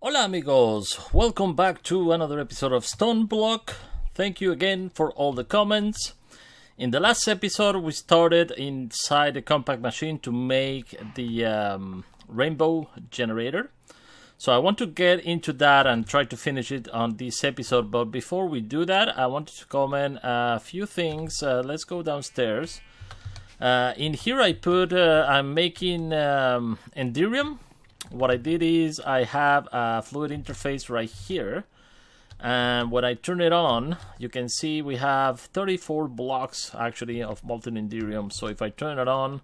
Hola amigos, welcome back to another episode of StoneBlock. Thank you again for all the comments. In the last episode we started inside the compact machine to make the rainbow generator. So I want to get into that and try to finish it on this episode, but before we do that I wanted to comment a few things. Let's go downstairs. In here I put, I'm making Enderium. What I did is I have a fluid interface right here, and when I turn it on you can see we have 34 blocks actually of molten Enderium. So if I turn it on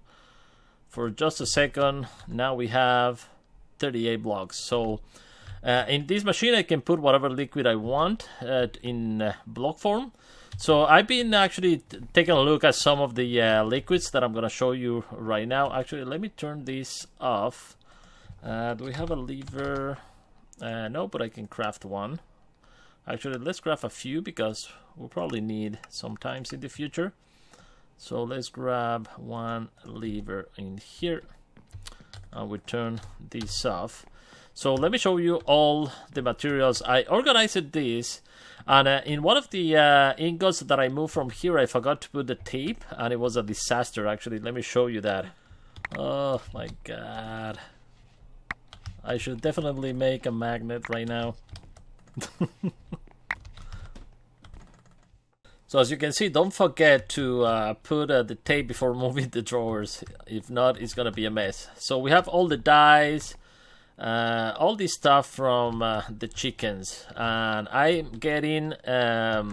for just a second, now we have 38 blocks. So in this machine I can put whatever liquid I want in block form. So I've been actually taking a look at some of the liquids that I'm gonna show you right now. Actually, let me turn this off. Do we have a lever? No, but I can craft one. Actually, let's craft a few because we'll probably need sometimes in the future. So let's grab one lever in here and we turn this off. So let me show you all the materials. I organized this, and in one of the ingots that I moved from here I forgot to put the tape and it was a disaster. Actually, let me show you that. Oh my god, I should definitely make a magnet right now. So as you can see, don't forget to put the tape before moving the drawers. If not, it's gonna be a mess. So we have all the dyes, all this stuff from the chickens, and I'm getting the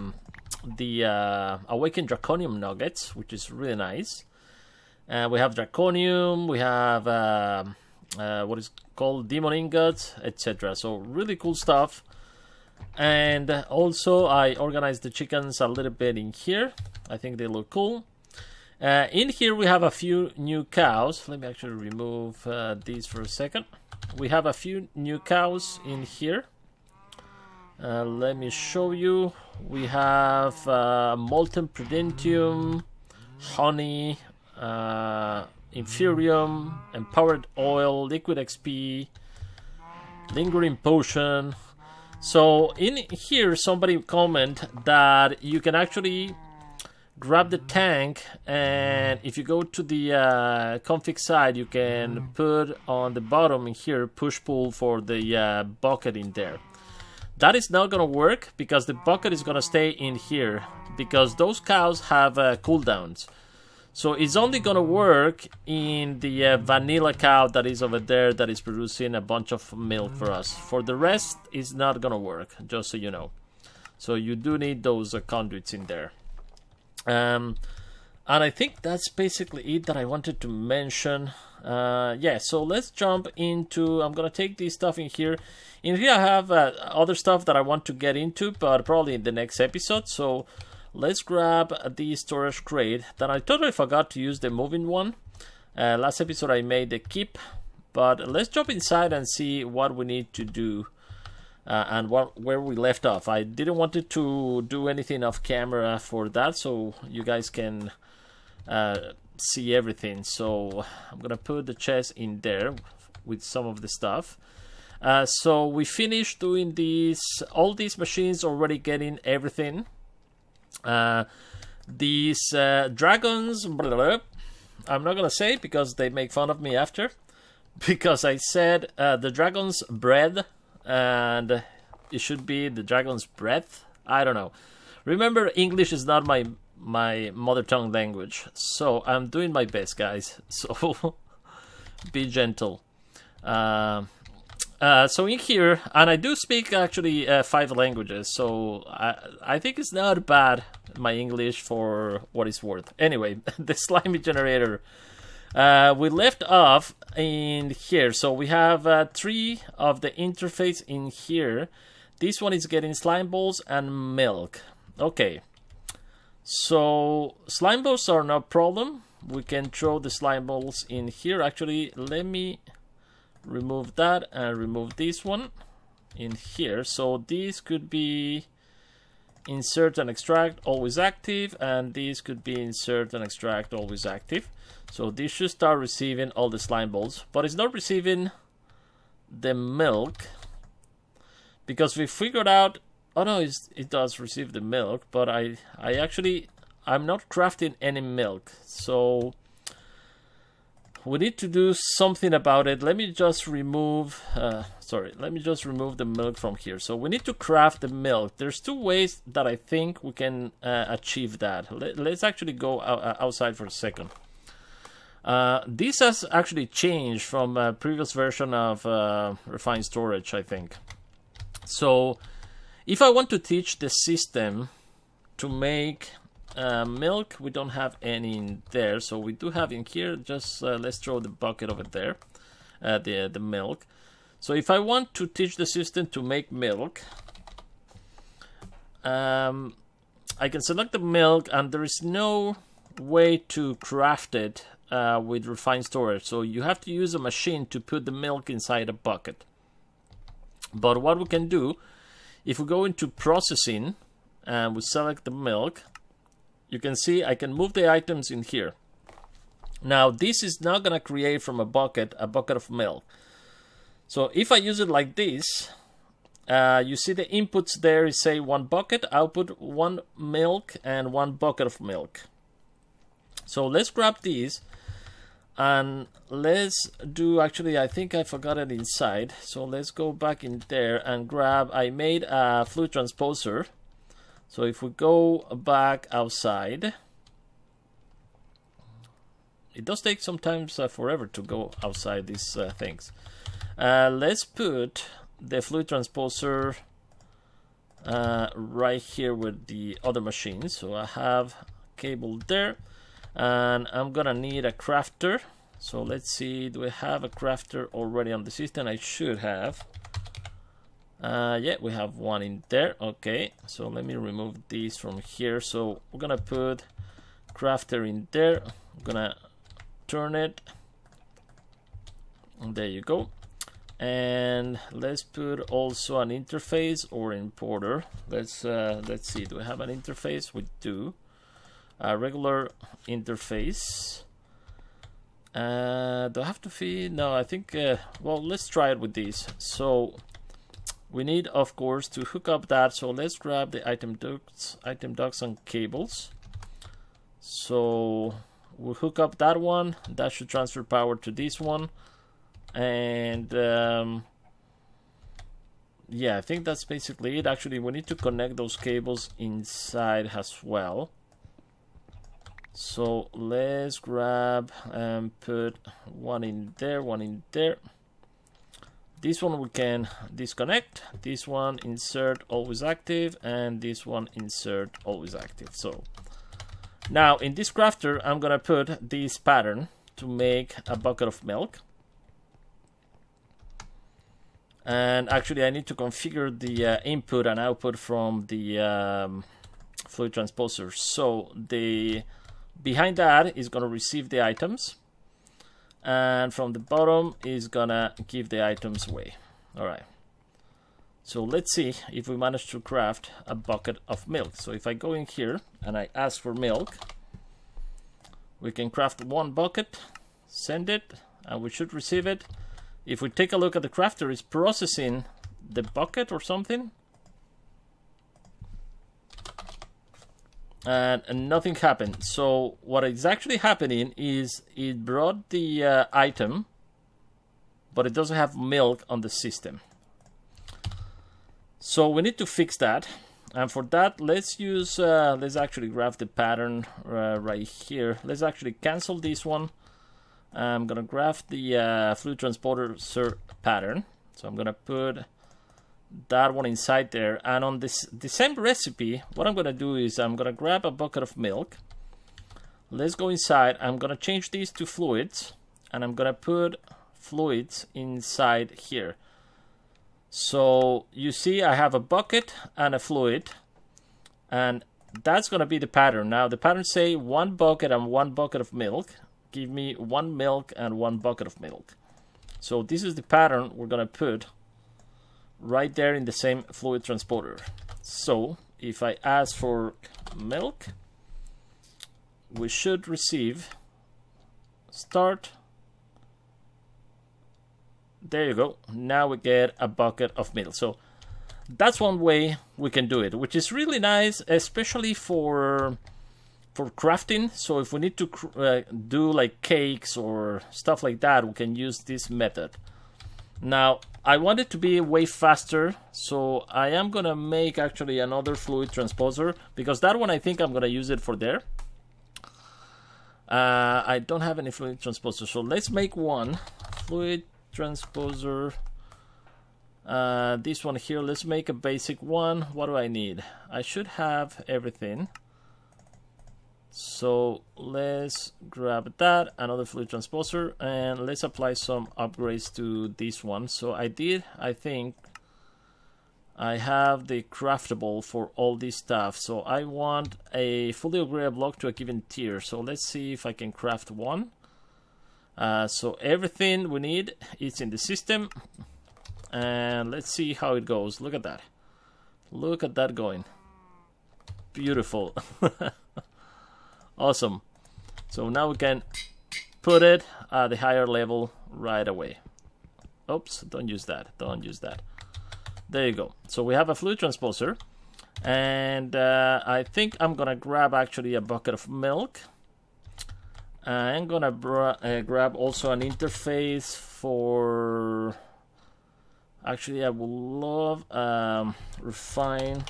awakened draconium nuggets, which is really nice. We have draconium, we have what is called demon ingots, etc. So really cool stuff. And also I organized the chickens a little bit in here. I think they look cool. In here we have a few new cows. Let me actually remove these for a second. We have a few new cows in here. Let me show you. We have molten prudentium, honey, Inferium, empowered oil, liquid XP, lingering potion. So in here somebody comment that you can actually grab the tank, and if you go to the config side you can put on the bottom in here push pull for the bucket in there. That is not gonna work because the bucket is gonna stay in here because those cows have cooldowns. So it's only gonna work in the vanilla cow that is over there that is producing a bunch of milk for us. For the rest, it's not gonna work, just so you know. So you do need those conduits in there. And I think that's basically it that I wanted to mention. Yeah, so let's jump into, I'm gonna take this stuff in here. In here I have other stuff that I want to get into, but probably in the next episode. So let's grab the storage crate. Then I totally forgot to use the moving one. Last episode I made the keep, but let's jump inside and see what we need to do and where we left off. I didn't want to do anything off camera for that, so you guys can see everything. So I'm gonna put the chest in there with some of the stuff. So we finished doing these, all these machines already getting everything. These dragons, blah, blah, blah, I'm not gonna say because they make fun of me after, because I said the dragon's bread and it should be the dragon's breath. I don't know. Remember, English is not my mother tongue language, so I'm doing my best, guys. So be gentle. So in here, and I do speak actually 5 languages, so I think it's not bad, my English, for what it's worth. Anyway, the slimy generator. We left off in here, so we have 3 of the interface in here. This one is getting slime balls and milk. Okay, so slime balls are no problem. We can throw the slime balls in here. Actually, let me remove that and remove this one in here. So these could be insert and extract, always active, and these could be insert and extract, always active. So this should start receiving all the slime balls, but it's not receiving the milk. because we figured out, oh no, it does receive the milk, but I'm not crafting any milk, so we need to do something about it. Let me just remove the milk from here. So we need to craft the milk. There's two ways that I think we can achieve that. Let's actually go outside for a second. This has actually changed from a previous version of Refined Storage, I think. So if I want to teach the system to make milk, we don't have any in there, so we do have in here. Just let's throw the bucket over there, the milk. So if I want to teach the system to make milk, I can select the milk, and there is no way to craft it with Refined Storage, so you have to use a machine to put the milk inside a bucket. But what we can do, if we go into processing and we select the milk, you can see I can move the items in here. Now this is not going to create from a bucket of milk. So if I use it like this, you see the inputs there is say 1 bucket, output 1 milk and 1 bucket of milk. So let's grab these and let's do, actually I think I forgot it inside. So let's go back in there and grab, I made a fluid transposer. So if we go back outside, it does take sometimes forever to go outside these things. Let's put the fluid transposer right here with the other machine. So I have cable there, and I'm gonna need a crafter. So let's see, do we have a crafter already on the system? I should have. Yeah, we have one in there. Okay, so let me remove these from here. So we're gonna put crafter in there. I'm gonna turn it, and there you go. And let's put also an interface or importer. Let's see, do we have an interface? We do. A regular interface. Do I have to feed? No, I think well, let's try it with these. So we need, of course, to hook up that. So let's grab the item ducts and cables. So we'll hook up that one. That should transfer power to this one. And yeah, I think that's basically it. Actually, we need to connect those cables inside as well. So let's grab and put one in there, one in there. This one we can disconnect. This one insert always active, and this one insert always active. So now in this crafter, I'm gonna put this pattern to make a bucket of milk. And actually, I need to configure the input and output from the fluid transposer. So the behind that is going to receive the items, and from the bottom is gonna give the items away. All right. So let's see if we manage to craft a bucket of milk. So if I go in here and I ask for milk, we can craft 1 bucket, send it, and we should receive it. If we take a look at the crafter, it's processing the bucket or something, and nothing happened. So what is actually happening is it brought the item, but it doesn't have milk on the system. So we need to fix that, and for that let's use let's actually grab the pattern right here. Let's actually cancel this one. I'm gonna grab the fluid transporter pattern, so I'm gonna put that one inside there, and on the same recipe, what I'm gonna do is I'm gonna grab a bucket of milk. Let's go inside. I'm gonna change these to fluids, and I'm gonna put fluids inside here. So you see I have a bucket and a fluid, and that's gonna be the pattern. Now the pattern say 1 bucket and 1 bucket of milk. Give me 1 milk and 1 bucket of milk. So this is the pattern we're gonna put right there in the same fluid transporter. So if I ask for milk, we should receive start. There you go. Now we get a bucket of milk. So that's one way we can do it, which is really nice, especially for crafting. So if we need to do like cakes or stuff like that, we can use this method. Now I want it to be way faster, so I am gonna make actually another fluid transposer, because that one I think I'm gonna use it for there. I don't have any fluid transposer, so let's make one fluid transposer. This one here, let's make a basic one. What do I need? I should have everything. So let's grab that, another fluid transposer, and let's apply some upgrades to this one. So I think I have the craftable for all this stuff. So I want a fully upgraded block to a given tier. So let's see if I can craft one. So everything we need is in the system. And let's see how it goes. Look at that. Look at that going. Beautiful. Awesome. So now we can put it at the higher level right away. Oops, don't use that. Don't use that. There you go. So we have a fluid transposer. And I think I'm going to grab actually a bucket of milk. I'm going to grab also an interface for... Actually, I would love refine.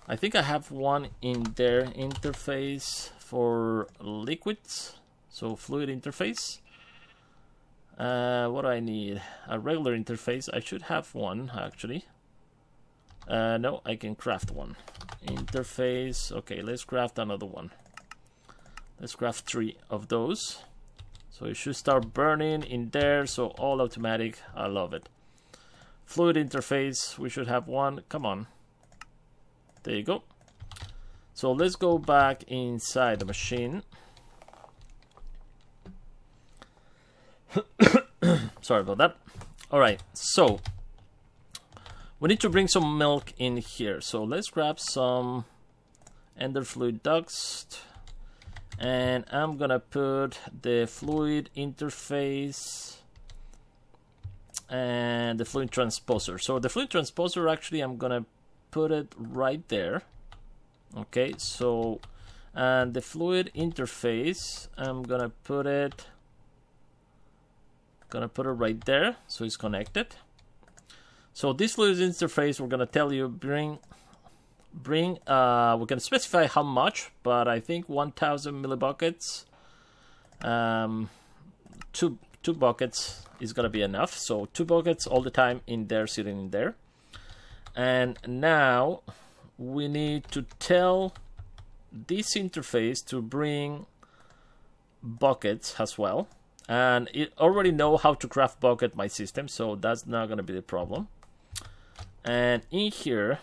I think I have one in there, interface for liquids, so fluid interface. What do I need? A regular interface. I should have one actually. No, I can craft one. Interface. Okay, let's craft another one. Let's craft 3 of those. So it should start burning in there. So all automatic. I love it. Fluid interface. We should have one. Come on. There you go. So let's go back inside the machine. Sorry about that. All right, so we need to bring some milk in here. So let's grab some ender fluid dust, and I'm gonna put the fluid interface and the fluid transposer. So the fluid transposer, actually I'm gonna put it right there. Okay, so and the fluid interface, I'm gonna put it right there, so it's connected. So this fluid interface, we're gonna tell you bring we can specify how much, but I think 1000 millibuckets. Two buckets is gonna be enough. So 2 buckets all the time in there, sitting in there. And now we need to tell this interface to bring buckets as well. And it already know how to craft bucket, my system, so that's not going to be the problem. And in here,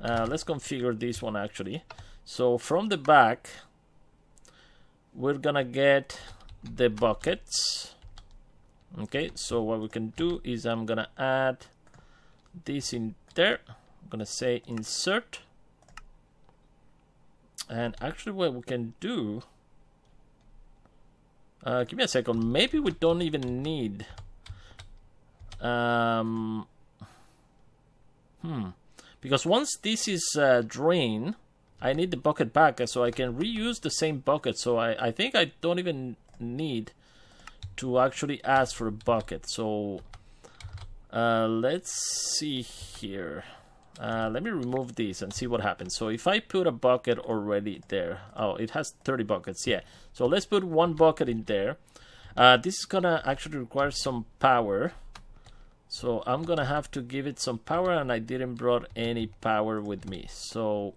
let's configure this one actually. So from the back, we're going to get the buckets. Okay, so what we can do is I'm going to add this in there. I'm gonna say insert, and actually what we can do, give me a second, maybe we don't even need because once this is drained, I need the bucket back so I can reuse the same bucket. So I think I don't even need to actually ask for a bucket. So let's see here. Let me remove this and see what happens. So if I put a bucket already there, oh, it has 30 buckets, yeah. So let's put 1 bucket in there. This is gonna actually require some power. So I'm gonna have to give it some power, and I didn't brought any power with me. So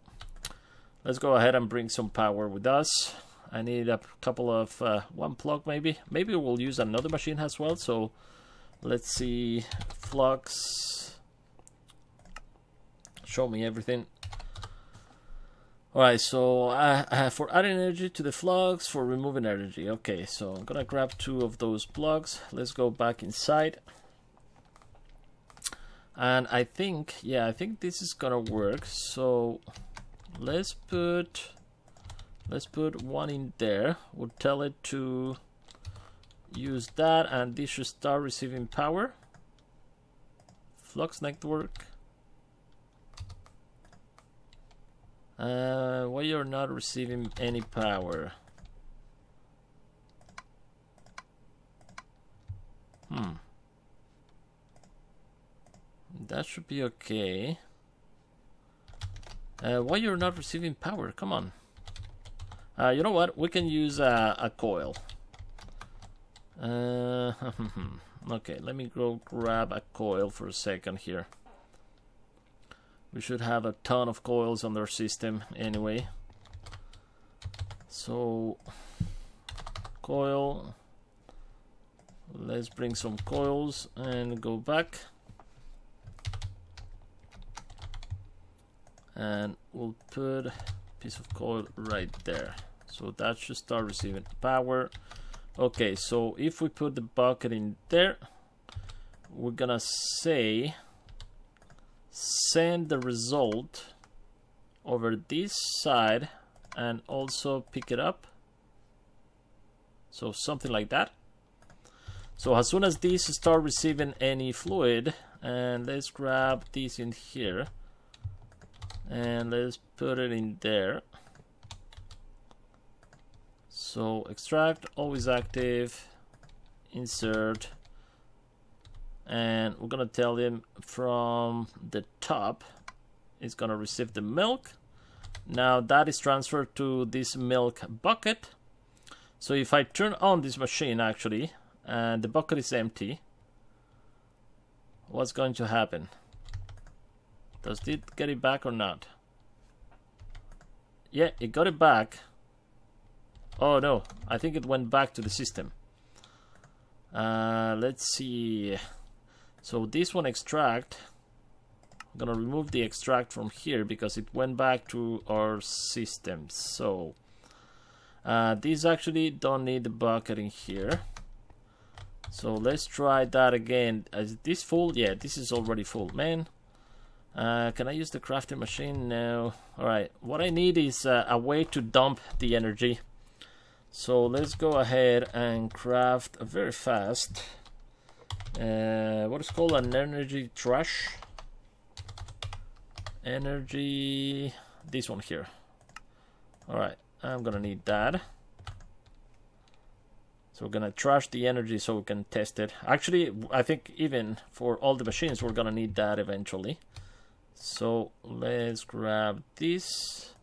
let's go ahead and bring some power with us. I need a couple of, 1 plug maybe. Maybe we'll use another machine as well. So let's see, flux. Show me everything. Alright, so for adding energy to the flux, for removing energy. Okay, so I'm gonna grab 2 of those plugs. Let's go back inside. And I think, yeah, I think this is gonna work. So let's put 1 in there. We'll tell it to use that, and this should start receiving power. Flux network. Why you're not receiving any power? That should be okay. Why you're not receiving power? Come on. You know what? We can use a coil. Okay, let me go grab a coil for a second here. We should have a ton of coils on our system anyway. So, coil. Let's bring some coils and go back. And we'll put a piece of coil right there. So that should start receiving power. Okay, so if we put the bucket in there, we're gonna say send the result over this side and also pick it up. So something like that. So as soon as these start receiving any fluid, and let's grab this in here and let's put it in there. So extract, always active, insert, and we're gonna tell him from the top it's gonna receive the milk. Now that is transferred to this milk bucket. So if I turn on this machine actually and the bucket is empty, what's going to happen? Does it get it back or not? Yeah, it got it back. Oh no, I think it went back to the system. Let's see. So this one extract, I'm gonna remove the extract from here because it went back to our system. So these actually don't need the bucket in here. So let's try that again. Is this full? Yeah, this is already full, man. Can I use the crafting machine? No. Alright, what I need is a way to dump the energy. So let's go ahead and craft very fast what is called an energy trash. Energy, this one here. Alright, I'm gonna need that. So we're gonna trash the energy so we can test it. Actually, I think even for all the machines we're gonna need that eventually. So let's grab this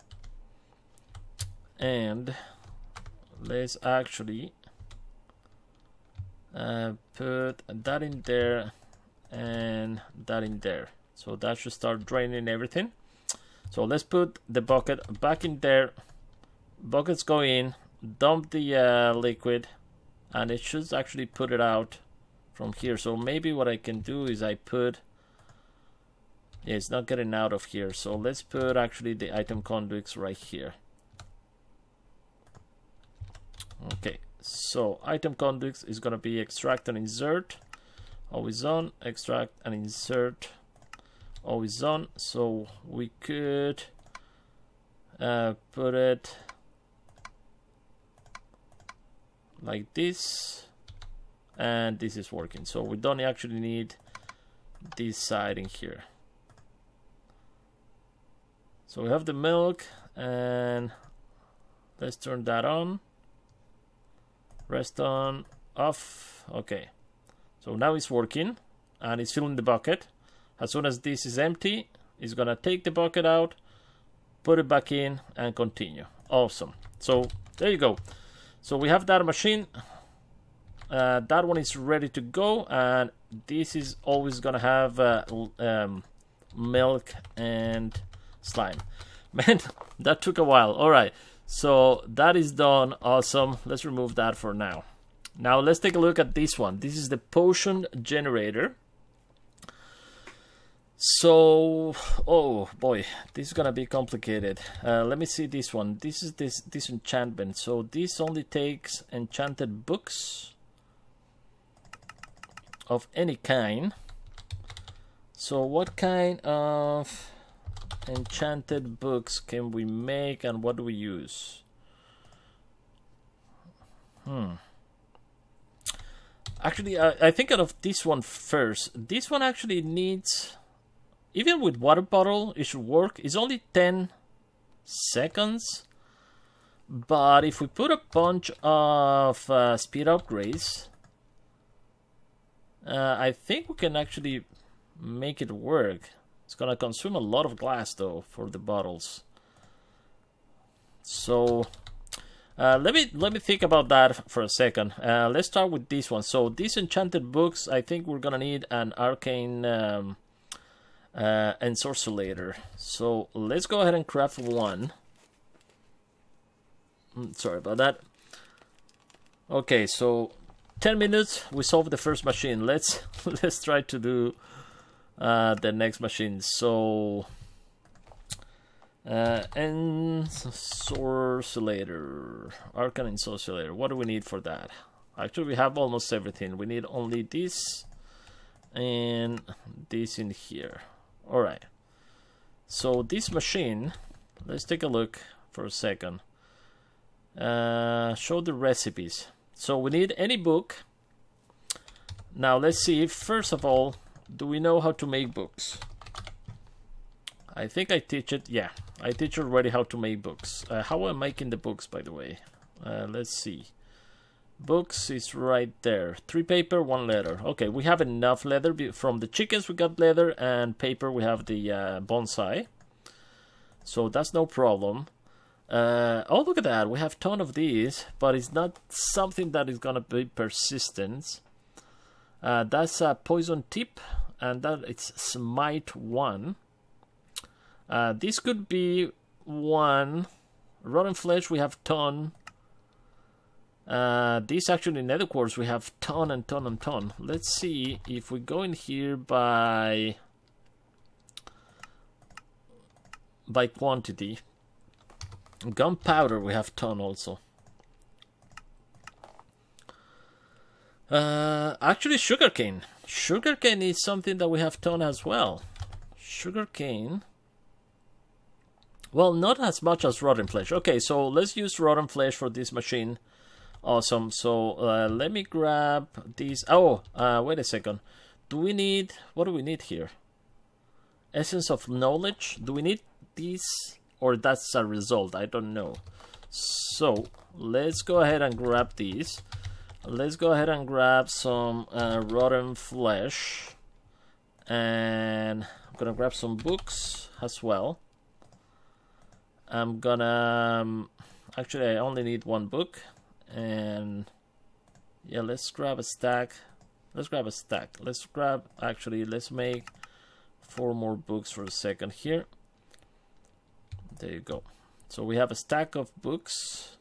and let's actually put that in there and that in there. So that should start draining everything. So let's put the bucket back in there. Buckets go in, dump the liquid, and it should actually put it out from here. So maybe what I can do is I put, yeah, it's not getting out of here. So let's put actually the item conduits right here. Okay, so item conduits is gonna be extract and insert, always on, extract and insert, always on. So we could put it like this, and this is working. So we don't actually need this side in here. So we have the milk, and let's turn that on. Rest on, off. Okay, so now it's working and it's filling the bucket. As soon as this is empty, it's gonna take the bucket out, put it back in, and continue. Awesome. So there you go. So we have that machine. That one is ready to go, and this is always gonna have milk and slime. Man, that took a while. All right. So that is done. Awesome. Let's remove that for now. Now let's take a look at this one. This is the potion generator. So, oh boy, this is gonna be complicated. Let me see this one. This is this enchantment. So this only takes enchanted books of any kind. So what kind of enchanted books can we make, and what do we use? Actually, I think out of this one first. This one actually needs, even with water bottle, it should work. It's only 10 seconds. But if we put a bunch of speed upgrades, I think we can actually make it work. It's gonna consume a lot of glass though for the bottles. So let me think about that for a second. Let's start with this one. So these enchanted books, I think we're gonna need an arcane ensorcelator. So let's go ahead and craft one. Sorry about that. Okay, so 10 minutes we solved the first machine. Let's try to do the next machine. So ensorcelator, arcane ensorcelator. What do we need for that? Actually, we have almost everything. We need only this and this in here. All right. So this machine, let's take a look for a second. Show the recipes. So we need any book. Now let's see if, first of all, do we know how to make books? I think I teach it. Yeah, I teach already how to make books. How am I making the books, by the way? Let's see. Books is right there. 3 paper, 1 leather. Okay, we have enough leather. From the chickens we got leather, and paper we have the bonsai. So that's no problem. Oh, look at that. We have a ton of these, but it's not something that is going to be persistent. That's a poison tip, and that it's smite 1. This could be 1. Rotten flesh, we have ton. This actually nether quartz, we have ton and ton and ton. Let's see if we go in here by quantity. Gunpowder, we have ton also. Actually, sugarcane. Sugarcane is something that we have ton as well. Sugarcane. Well, not as much as rotten flesh. Okay, so let's use rotten flesh for this machine. Awesome. So let me grab these. Oh, wait a second. Do we need? What do we need here? Essence of knowledge. Do we need these? Or that's a result, I don't know. So let's go ahead and grab these. Let's go ahead and grab some rotten flesh. And I'm gonna grab some books as well. I'm gonna... actually, I only need 1 book. And yeah, let's grab a stack. Let's grab a stack. Let's grab... actually, let's make 4 more books for a second here. There you go. So we have a stack of books.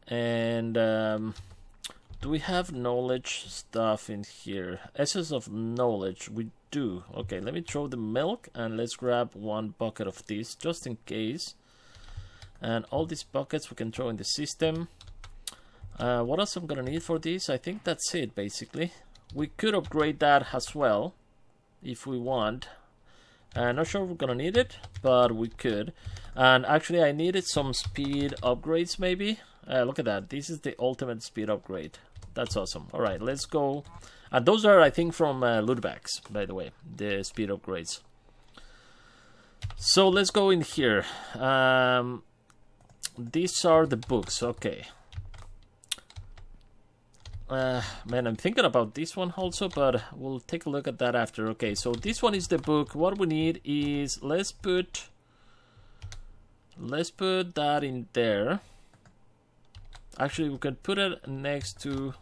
And do we have knowledge stuff in here? Essence of knowledge, we do. Okay, let me throw the milk and let's grab 1 bucket of this just in case. And all these buckets we can throw in the system. What else I'm gonna need for this? I think that's it basically. We could upgrade that as well if we want. Not sure we're gonna need it, but we could. And actually I needed some speed upgrades maybe. Look at that, this is the ultimate speed upgrade. That's awesome. Alright, let's go. And those are, I think, from loot bags, by the way, the speed upgrades. So let's go in here. These are the books, okay. Man, I'm thinking about this one also, but we'll take a look at that after. Okay, so this one is the book. What we need is, let's put that in there. Actually, we can put it next to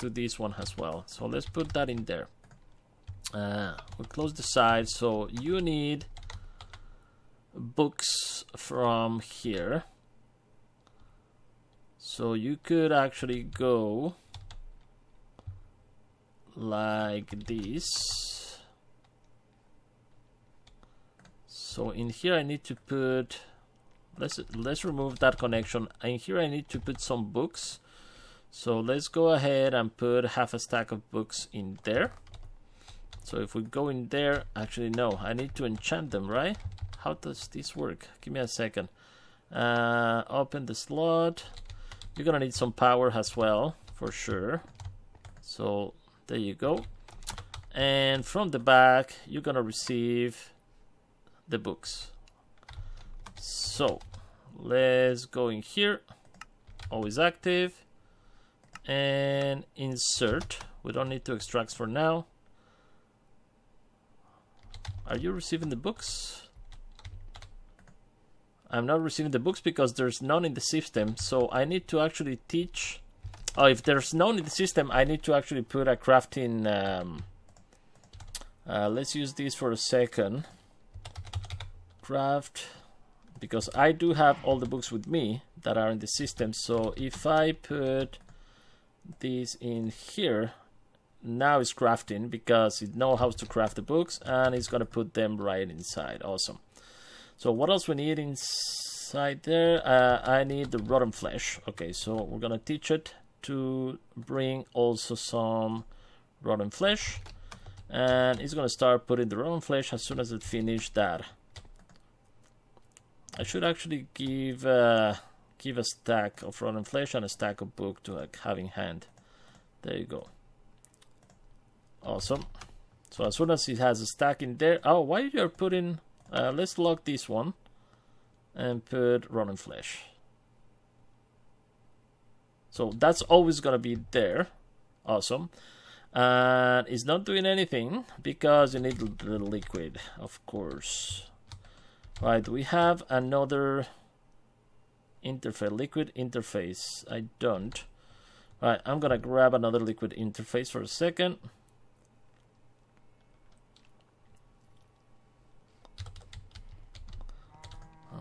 this one as well. So let's put that in there. We'll close the side. So you need books from here. So you could actually go like this. So in here I need to put, let's remove that connection. In here I need to put some books. So let's go ahead and put half a stack of books in there. So if we go in there, actually no, I need to enchant them, right? How does this work? Give me a second. Open the slot. You're gonna need some power as well, for sure. So there you go. And from the back, you're gonna receive the books. So let's go in here, always active, and insert. We don't need to extract for now. Are you receiving the books? I'm not receiving the books because there's none in the system, so I need to actually teach. Oh, if there's none in the system, I need to actually put a crafting. Let's use this for a second. Craft, because I do have all the books with me that are in the system. So if I put this in here, now it's crafting because it knows how to craft the books, and it's gonna put them right inside. Awesome. So what else we need inside there? I need the rotten flesh. Okay, so we're gonna teach it to bring also some rotten flesh, and it's gonna start putting the rotten flesh as soon as it finishes that. I should actually give a stack of rotten flesh and a stack of book to have in hand. There you go. Awesome. So as soon as it has a stack in there, oh, why you're putting? Let's lock this one and put rotten flesh. So that's always gonna be there. Awesome. And it's not doing anything because you need the liquid, of course. Right, we have another interface, liquid interface. I don't. Right, I'm gonna grab another liquid interface for a second.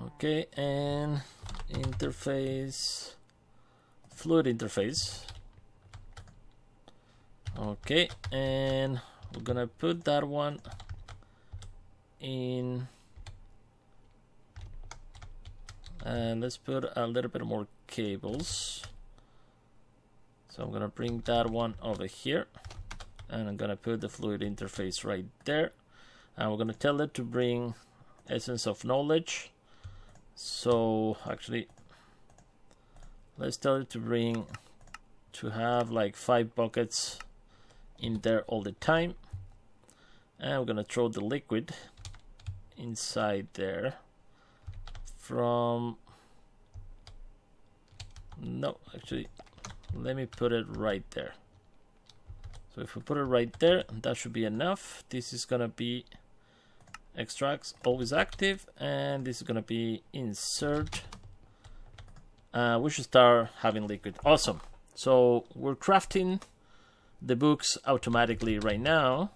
Okay, and interface, fluid interface. Okay, and we're gonna put that one in, and let's put a little bit more cables. So I'm gonna bring that one over here, and I'm gonna put the fluid interface right there, and we're gonna tell it to bring essence of knowledge. So actually, let's tell it to have like 5 buckets in there all the time, and we're gonna throw the liquid inside there from, no, actually let me put it right there. So if we put it right there, that should be enough. This is gonna be extracts, always active, and this is gonna be insert. We should start having liquid. Awesome. So we're crafting the books automatically right now,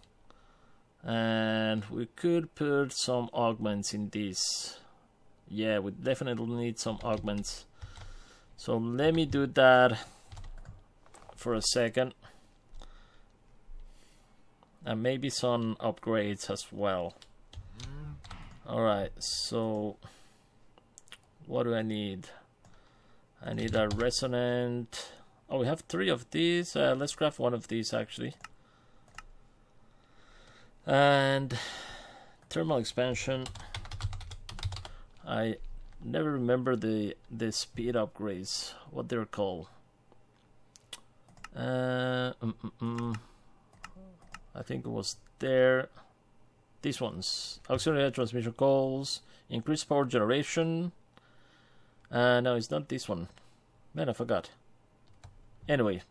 and we could put some augments in this. Yeah, we definitely need some augments. So let me do that for a second, and maybe some upgrades as well. Alright, so what do I need? I need a resonant. Oh, we have 3 of these. Let's craft one of these actually. And thermal expansion. I never remember the speed upgrades, what they're called. I think it was there. These ones, auxiliary transmission calls, increased power generation. No, it's not this one. Man, I forgot. Anyway,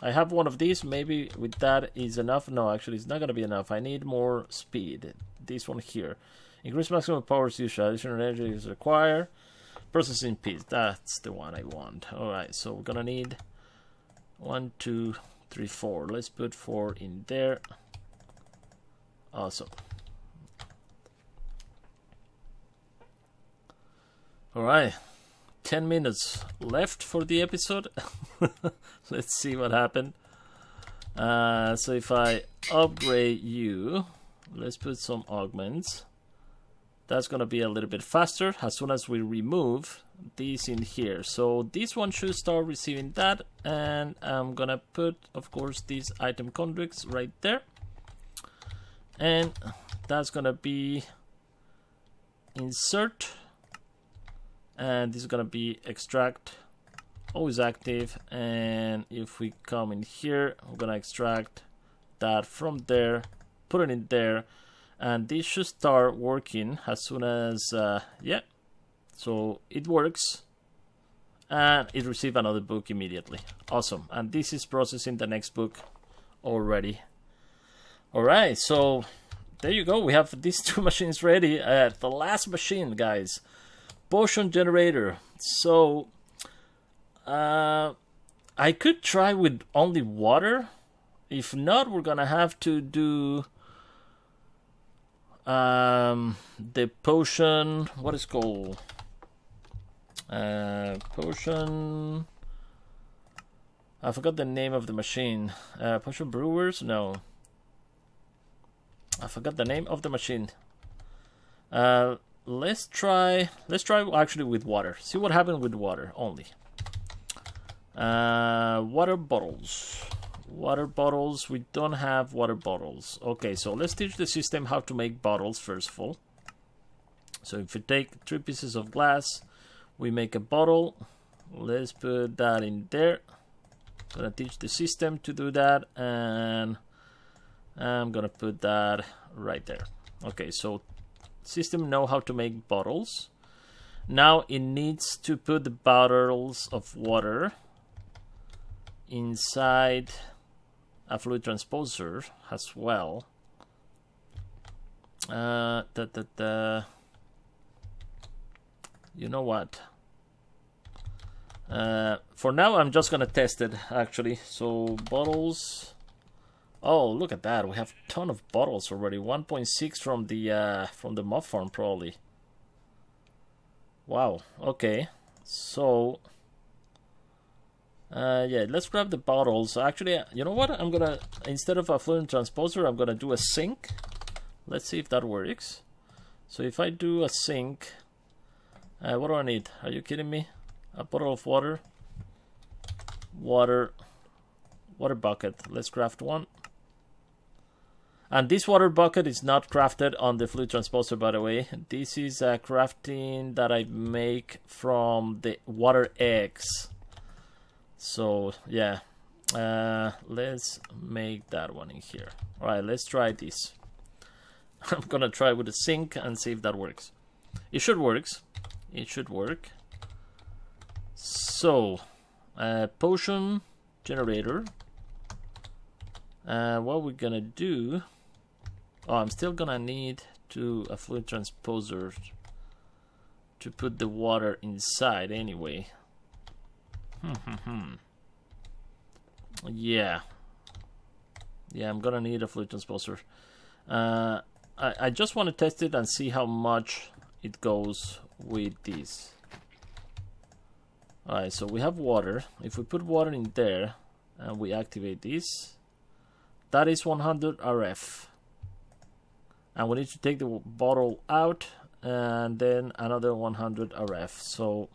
I have one of these. Maybe with that is enough. No, actually, it's not gonna be enough. I need more speed. This one here. Increase maximum power usage. Additional energy is required. Processing speed. That's the one I want. All right, so we're gonna need 1, 2, 3, 4. Let's put 4 in there. Awesome. Alright, 10 minutes left for the episode. Let's see what happened. So if I upgrade you, let's put some augments. That's gonna be a little bit faster as soon as we remove these in here. So this one should start receiving that, and I'm gonna put, of course, these item conduits right there. And that's gonna be insert. And this is gonna be extract, always active. And if we come in here, we're gonna extract that from there, put it in there, and this should start working as soon as yeah, So it works, and it received another book immediately. Awesome. And this is processing the next book already. Alright, so there you go. We have these two machines ready. The last machine, guys, potion generator. So I could try with only water. If not, we're gonna have to do the potion, what is called potion, I forgot the name of the machine. Potion brewers? No, I forgot the name of the machine. Let's try actually with water. See what happened with water only. Water bottles. Water bottles. We don't have water bottles. Okay, so let's teach the system how to make bottles first of all. So if we take 3 pieces of glass, we make a bottle. Let's put that in there. I'm gonna teach the system to do that, and I'm gonna put that right there. Okay, so system know how to make bottles. Now it needs to put the bottles of water inside a fluid transposer as well. You know what? For now, I'm just gonna test it actually. So bottles. Oh, look at that! We have a ton of bottles already. 1.6 from the mob farm probably. Wow. Okay. So. Yeah, let's grab the bottles. Actually, you know what? I'm gonna, instead of a fluid transposer, I'm gonna do a sink. Let's see if that works. So if I do a sink, what do I need? Are you kidding me? A bottle of water. Water bucket. Let's craft one. And this water bucket is not crafted on the fluid transposer, by the way. This is a crafting that I make from the water eggs. So yeah, let's make that one in here. All right, let's try this. I'm gonna try with a sink and see if that works. It should work. It should work. So, potion generator. What we're gonna do? Oh, I'm still gonna need a fluid transposer to put the water inside anyway. Yeah, I'm gonna need a fluid transposer. I just want to test it and see how much it goes with this. Alright, so we have water. If we put water in there and we activate this, that is 100 RF. And we need to take the bottle out and then another 100 RF. So,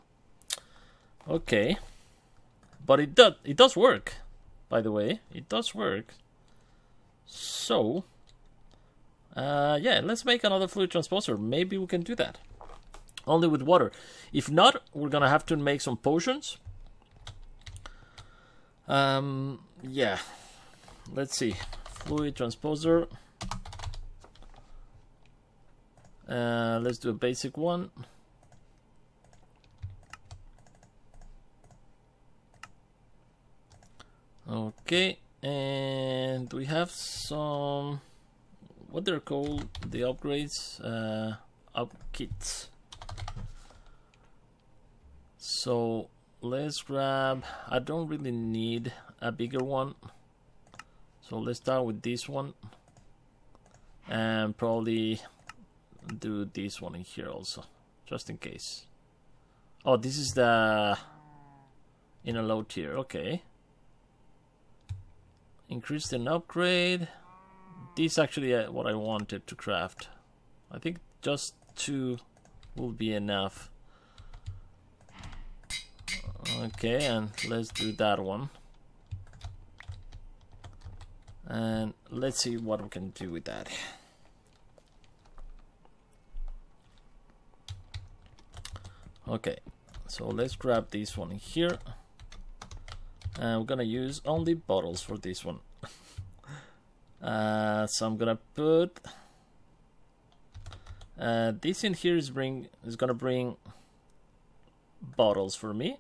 okay. But it does work, by the way. It does work. So, yeah, let's make another fluid transposer. Maybe we can do that. Only with water. If not, we're gonna have to make some potions. Yeah. Let's see. Fluid transposer. Let's do a basic one. Okay, and we have some, what they're called, the upgrades, up kits. So let's grab, I don't really need a bigger one, so let's start with this one and probably do this one in here also, just in case. Oh, this is the in a low tier. Okay. Increase an upgrade. This is actually what I wanted to craft. I think just 2 will be enough. Okay, and let's do that one. And let's see what we can do with that. Okay, so let's grab this one in here. And we're gonna use only bottles for this one. So I'm gonna put this in here is gonna bring bottles for me.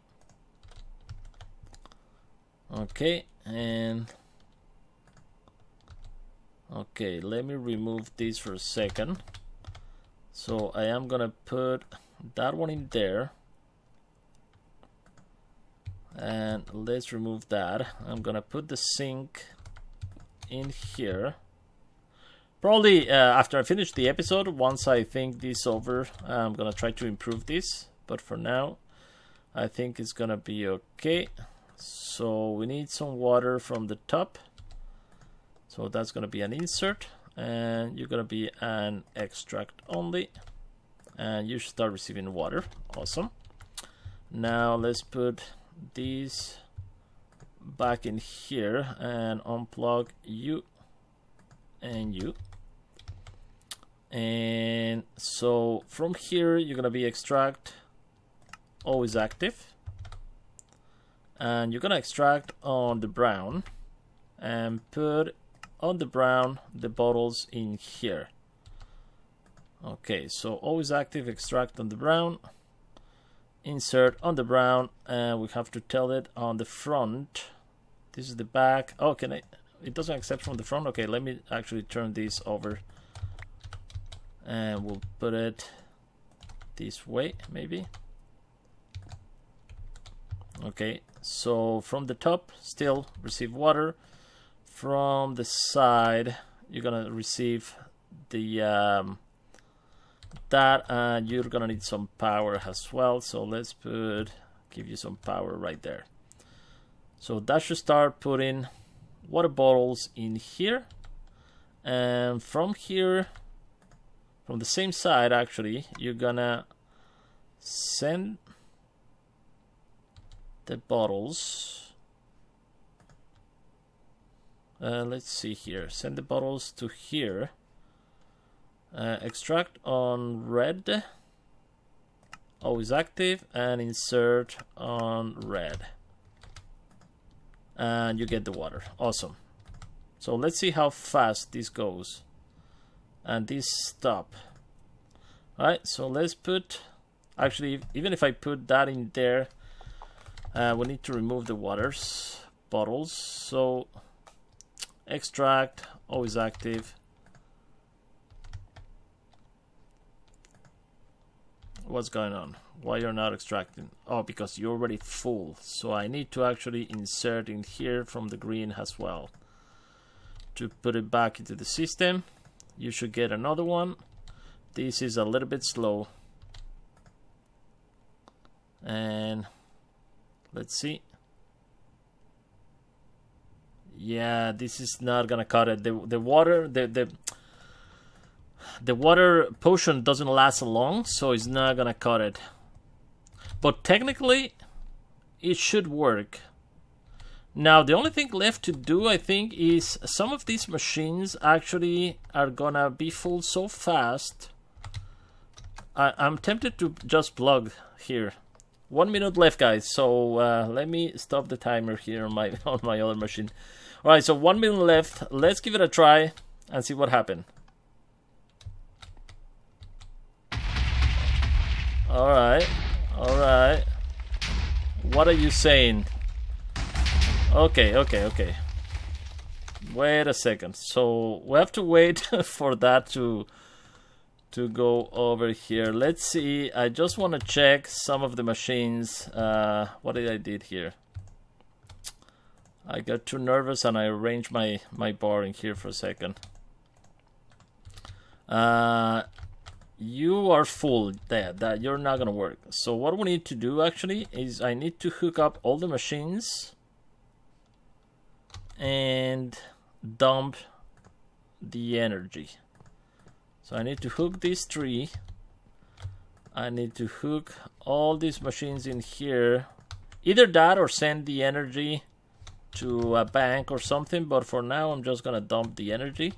Okay, and okay, let me remove this for a second. So I am gonna put that one in there, and let's remove that. I'm gonna put the sink in here. Probably after I finish the episode, once I think this over, I'm gonna try to improve this, but for now I think it's gonna be okay. So we need some water from the top, so that's gonna be an insert, and you're gonna be an extract only, and you should start receiving water. Awesome. Now let's put these back in here and unplug you and you. And so from here you're gonna be extract always active, and you're gonna extract on the brown and put on the brown the bottles in here. Okay, so always active, extract on the brown, insert on the brown, and we have to tell it on the front. This is the back. Oh, can I? It doesn't accept from the front. Okay, let me actually turn this over, and we'll put it this way, maybe. Okay, so from the top, still receive water. From the side, you're gonna receive the that, and you're gonna need some power as well. So let's give you some power right there. So that should start putting water bottles in here, and from here, from the same side, actually, you're gonna send the bottles. Let's see here. Send the bottles to here. Extract on red, always active, and insert on red. And you get the water. Awesome. So let's see how fast this goes. And this stop. Alright, so let's put, actually, even if I put that in there, we need to remove the waters bottles. So extract, always active. What's going on? Why you're not extracting? Oh, because you're already full. So I need to actually insert in here from the green as well to put it back into the system. You should get another one. This is a little bit slow. And let's see. Yeah, this is not gonna cut it. The water the water potion doesn't last long, so it's not gonna cut it. But technically, it should work. Now, the only thing left to do, I think, is some of these machines actually are gonna be full so fast. I'm tempted to just plug here. 1 minute left, guys. So let me stop the timer here on my other machine. All right, so 1 minute left. Let's give it a try and see what happened. All right. What are you saying? Okay. Wait a second. So we have to wait for that to go over here. Let's see. I just want to check some of the machines. What did I did here? I got too nervous and I arranged my bar in here for a second. You are full. That you're not gonna work. So what we need to do actually is I need to hook up all the machines and dump the energy. So I need to hook these three. I need to hook all these machines in here. Either that or send the energy to a bank or something, but for now I'm just gonna dump the energy.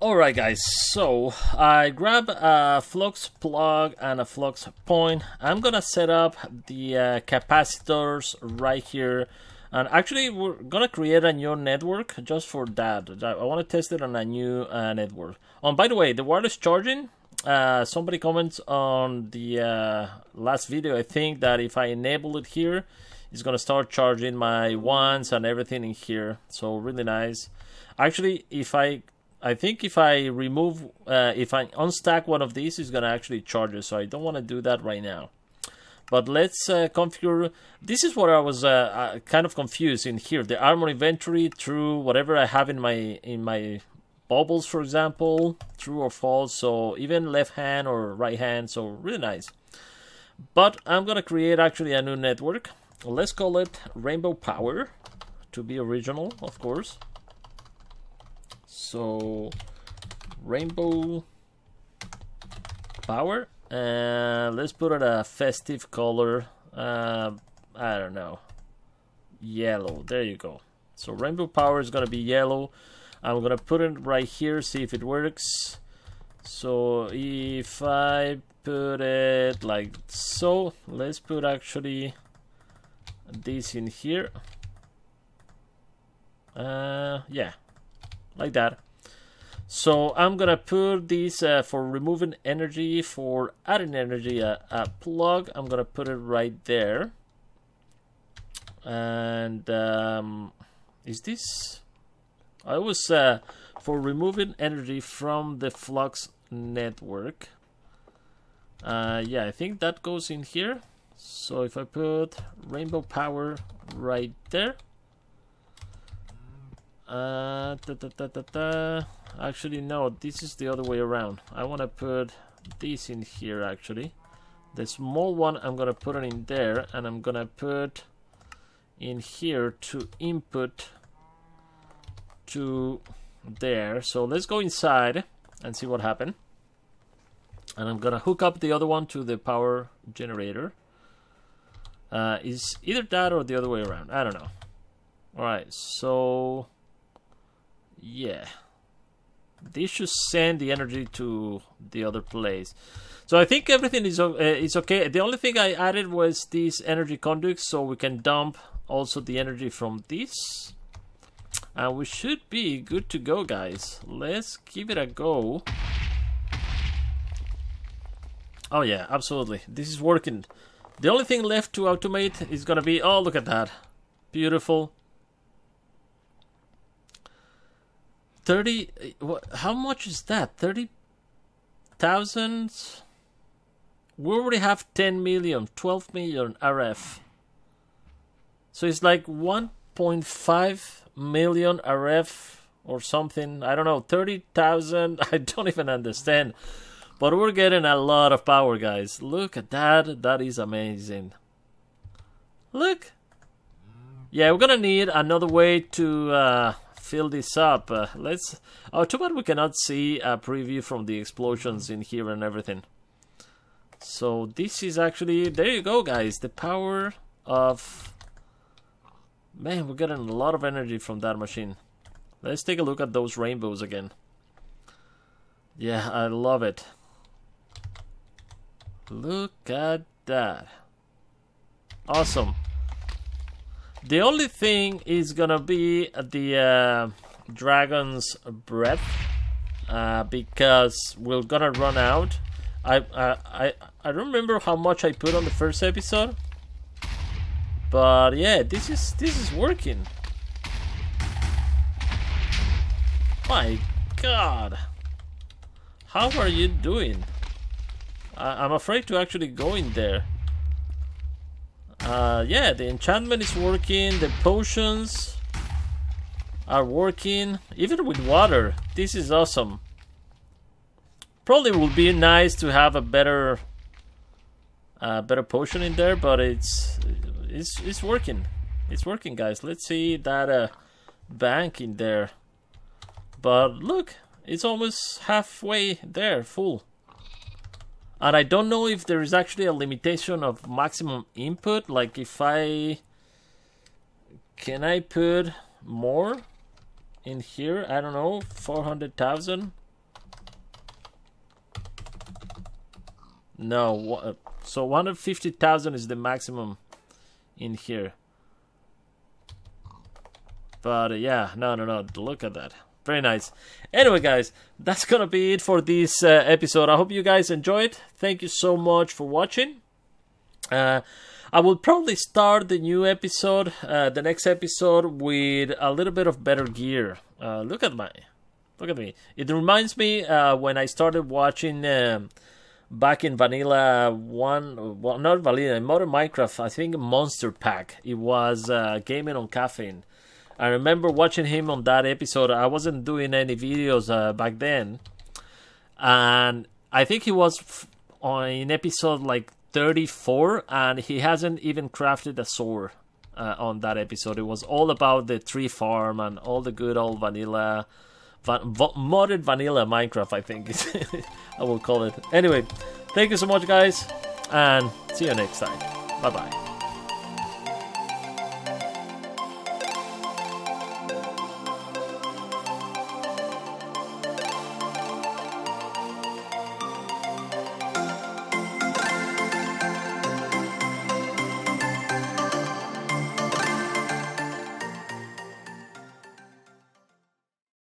Alright guys, so I grab a flux plug and a flux point. I'm gonna set up the capacitors right here, and actually we're gonna create a new network just for that. I want to test it on a new network. By the way, the wireless charging, somebody comments on the last video, I think, that if I enable it here, it's gonna start charging my wands and everything in here. So really nice. Actually, I think if I remove, if I unstack one of these, it's gonna actually charge it. So I don't want to do that right now. But let's configure. This is what I was kind of confused in here. The armor inventory, true, whatever I have in my bubbles, for example, true or false. So even left hand or right hand. So really nice. But I'm gonna create actually a new network. Let's call it Rainbow Power to be original, of course. So Rainbow Power, and let's put it a festive color. I don't know, yellow. There you go. So Rainbow Power is gonna be yellow. I'm gonna put it right here, see if it works. So if I put it like so, let's put actually this in here. Yeah, like that. So I'm gonna put this for removing energy, for adding energy, a plug. I'm gonna put it right there. And is this? I was for removing energy from the flux network. Yeah, I think that goes in here. So if I put Rainbow Power right there. Actually, no, this is the other way around. I want to put this in here, actually. The small one, I'm going to put it in there, and I'm going to put in here to input to there. So let's go inside and see what happened. And I'm going to hook up the other one to the power generator. Is either that or the other way around. I don't know. Alright, so yeah, this should send the energy to the other place. So I think everything is okay. The only thing I added was these energy conduits, so we can dump also the energy from this, and we should be good to go, guys. Let's give it a go. Oh yeah, absolutely, this is working. The only thing left to automate is gonna be, oh, look at that, beautiful. 30, how much is that? 30,000? We already have 10 million, 12 million RF. So it's like 1.5 million RF or something. I don't know, 30,000. I don't even understand. But we're getting a lot of power, guys. Look at that. That is amazing. Look. Yeah, we're gonna need another way to fill this up. Let's. Oh, too bad we cannot see a preview from the explosions in here and everything. So this is actually, there you go, guys. The power of, man, we're getting a lot of energy from that machine. Let's take a look at those rainbows again. Yeah, I love it. Look at that. Awesome. The only thing is gonna be the dragon's breath, because we're gonna run out. I don't remember how much I put on the first episode, but yeah, this is working. My God, how are you doing? I'm afraid to actually go in there. Yeah, the enchantment is working, the potions are working, even with water. This is awesome. Probably would be nice to have a better potion in there, but it's working. It's working, guys. Let's see that bank in there. But look, it's almost halfway there, full. And I don't know if there is actually a limitation of maximum input. Like if can I put more in here? I don't know, 400,000. No, so 150,000 is the maximum in here. But yeah, no, look at that. Very nice. Anyway, guys, that's gonna be it for this episode. I hope you guys enjoyed. Thank you so much for watching. I will probably start the new episode, the next episode, with a little bit of better gear. Look at me. It reminds me when I started watching back in Vanilla 1, well, not Vanilla, in Modern Minecraft, I think Modpack. It was Gaming on Caffeine. I remember watching him on that episode. I wasn't doing any videos back then. And I think he was in episode like 34, and he hasn't even crafted a sword on that episode. It was all about the tree farm and all the good old vanilla, modded vanilla Minecraft, I think I will call it. Anyway, thank you so much, guys, and see you next time. Bye bye.